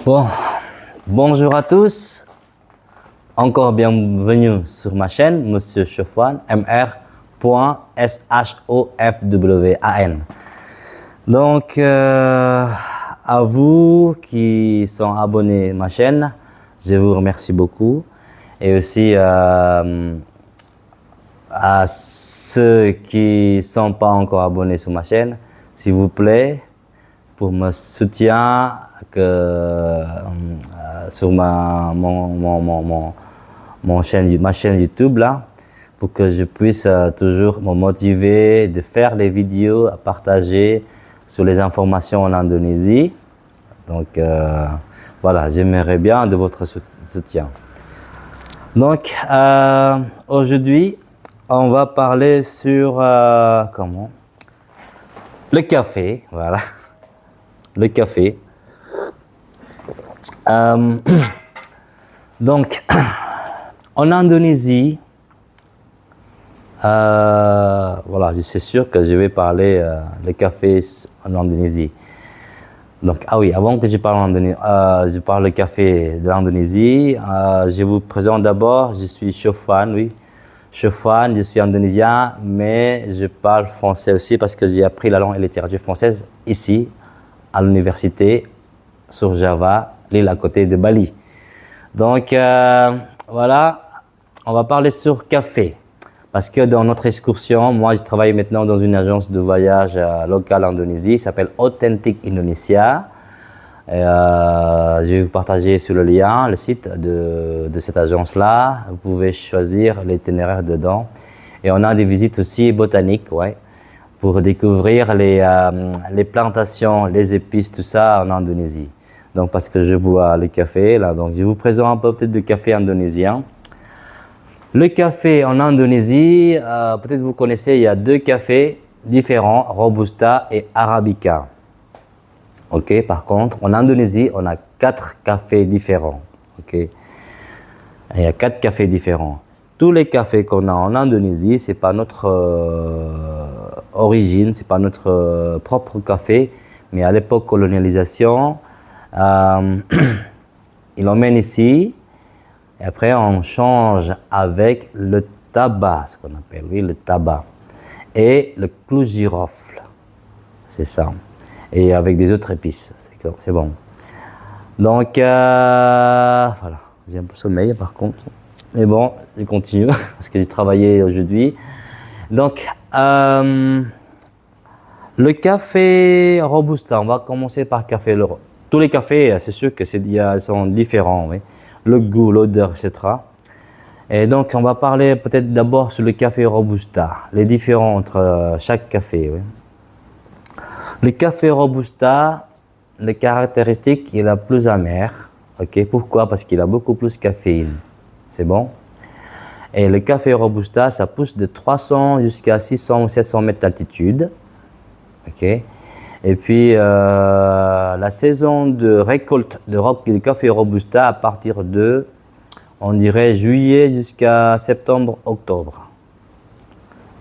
Bon, bonjour à tous. Encore bienvenue sur ma chaîne, Monsieur Chofwan, mr.shofwan. Donc, à vous qui sont abonnés à ma chaîne, je vous remercie beaucoup. Et aussi à ceux qui ne sont pas encore abonnés sur ma chaîne, s'il vous plaît, pour me soutenir sur ma chaîne YouTube là, pour que je puisse toujours me motiver de faire les vidéos à partager sur les informations en Indonésie. Donc voilà, j'aimerais bien de votre soutien. Donc aujourd'hui, on va parler sur le café, voilà, le café. Donc, en Indonésie, voilà, je suis sûr que je vais parler le café en Indonésie. Donc, ah oui, avant que je parle je parle le café de l'Indonésie, je vous présente d'abord, je suis Chofwan, oui. Chofwan, je suis indonésien, mais je parle français aussi parce que j'ai appris la langue et la littérature française ici, à l'université, sur Java, l'île à côté de Bali. Donc, voilà, on va parler sur café. Parce que dans notre excursion, moi, je travaille maintenant dans une agence de voyage locale en Indonésie, qui s'appelle Authentic Indonesia. Et, je vais vous partager sur le lien, le site de cette agence-là. Vous pouvez choisir l'itinéraire dedans. Et on a des visites aussi botaniques, ouais, pour découvrir les plantations, les épices, tout ça en Indonésie. Donc, parce que je bois le café, là, donc je vous présente un peu peut-être de café indonésien. Le café en Indonésie, peut-être vous connaissez, il y a deux cafés différents, Robusta et Arabica. Ok, par contre, en Indonésie, on a 4 cafés différents. Ok, il y a 4 cafés différents. Tous les cafés qu'on a en Indonésie, c'est pas notre origine, c'est pas notre propre café, mais à l'époque colonialisation, ils l'emmènent ici. Et après, on change avec le tabac, ce qu'on appelle, oui, le tabac. Et le clou de girofle, c'est ça. Et avec des autres épices, c'est bon. Donc, voilà, j'ai un peu sommeil par contre. Mais bon, je continue parce que j'ai travaillé aujourd'hui. Donc, le café Robusta, on va commencer par café. Tous les cafés, c'est sûr que sont différents, oui. Le goût, l'odeur, etc. Et donc, on va parler peut-être d'abord sur le café Robusta, les différents entre chaque café. Oui. Le café Robusta, les caractéristiques, il est plus amer. Okay. Pourquoi? Parce qu'il a beaucoup plus de caféine. C'est bon? Et le café Robusta, ça pousse de 300 jusqu'à 600 ou 700 mètres d'altitude. Okay. Et puis, la saison de récolte de café Robusta à partir de, on dirait, juillet jusqu'à septembre, octobre.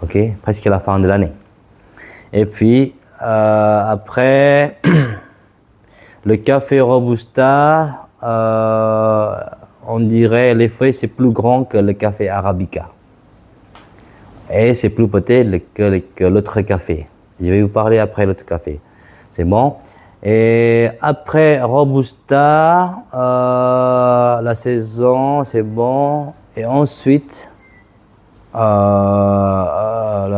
Ok, presque la fin de l'année. Et puis, après, le café Robusta, on dirait, les feuilles, c'est plus grand que le café Arabica. Et c'est plus peut-être que l'autre café. Je vais vous parler après l'autre café. C'est bon. Et après Robusta, la saison, c'est bon. Et ensuite, la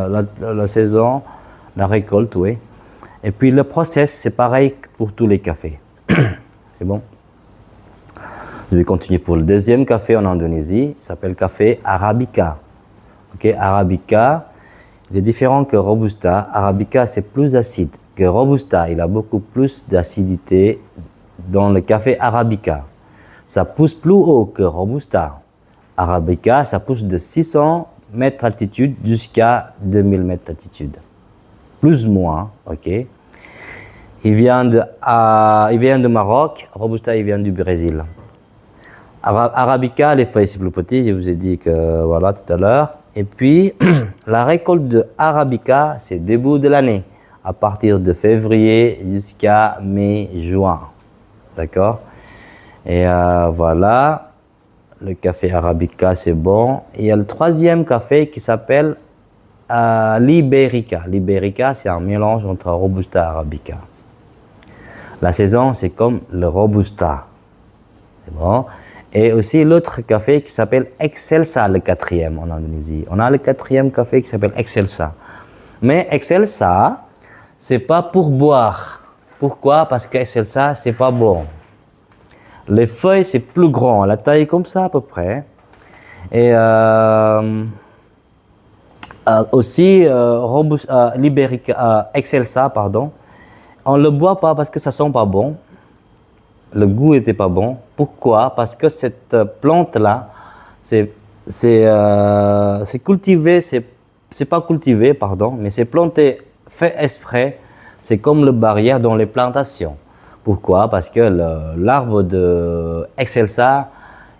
saison, la récolte, oui. Et puis le process, c'est pareil pour tous les cafés. C'est bon. Je vais continuer pour le deuxième café en Indonésie. Il s'appelle café Arabica. Ok, Arabica, il est différent que Robusta. Arabica, c'est plus acide que Robusta. Il a beaucoup plus d'acidité dans le café Arabica. Ça pousse plus haut que Robusta. Arabica, ça pousse de 600 mètres d'altitude jusqu'à 2000 mètres d'altitude. Plus ou moins, ok. Il vient de Maroc. Robusta, il vient du Brésil. Arabica, les feuilles, c'est plus petit. Je vous ai dit que, voilà, tout à l'heure. Et puis, la récolte de Arabica, c'est début de l'année. à partir de février jusqu'à mai-juin. D'accord? Et voilà, le café Arabica, c'est bon. Et il y a le troisième café qui s'appelle Liberica. Liberica, c'est un mélange entre Robusta et Arabica. La saison, c'est comme le Robusta. C'est bon. Et aussi l'autre café qui s'appelle Excelsa, le quatrième en Indonésie. On a le quatrième café qui s'appelle Excelsa. Mais Excelsa, c'est pas pour boire. Pourquoi? Parce que Excelsa, c'est pas bon. Les feuilles, c'est plus grand, la taille comme ça à peu près. Et aussi, Liberica, Excelsa, pardon, on ne le boit pas parce que ça sent pas bon. Le goût n'était pas bon. Pourquoi? Parce que cette plante-là, c'est cultivé, c'est pas cultivé, pardon, mais c'est planté, fait exprès. C'est comme le barrière dans les plantations. Pourquoi? Parce que l'arbre de Excelsa,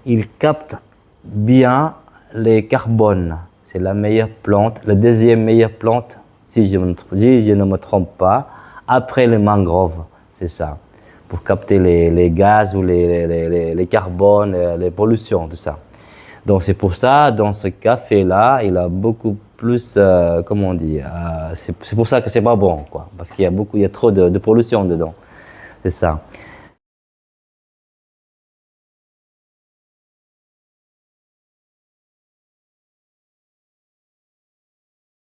il capte bien les carbones. C'est la meilleure plante, la deuxième meilleure plante, si je ne me trompe pas, après les mangroves. C'est ça. Pour capter les gaz ou les carbones, les pollutions, tout ça. Donc c'est pour ça, dans ce café-là, il a beaucoup plus, comment on dit, c'est pour ça que c'est pas bon, quoi, parce qu'il y a trop de pollution dedans. C'est ça.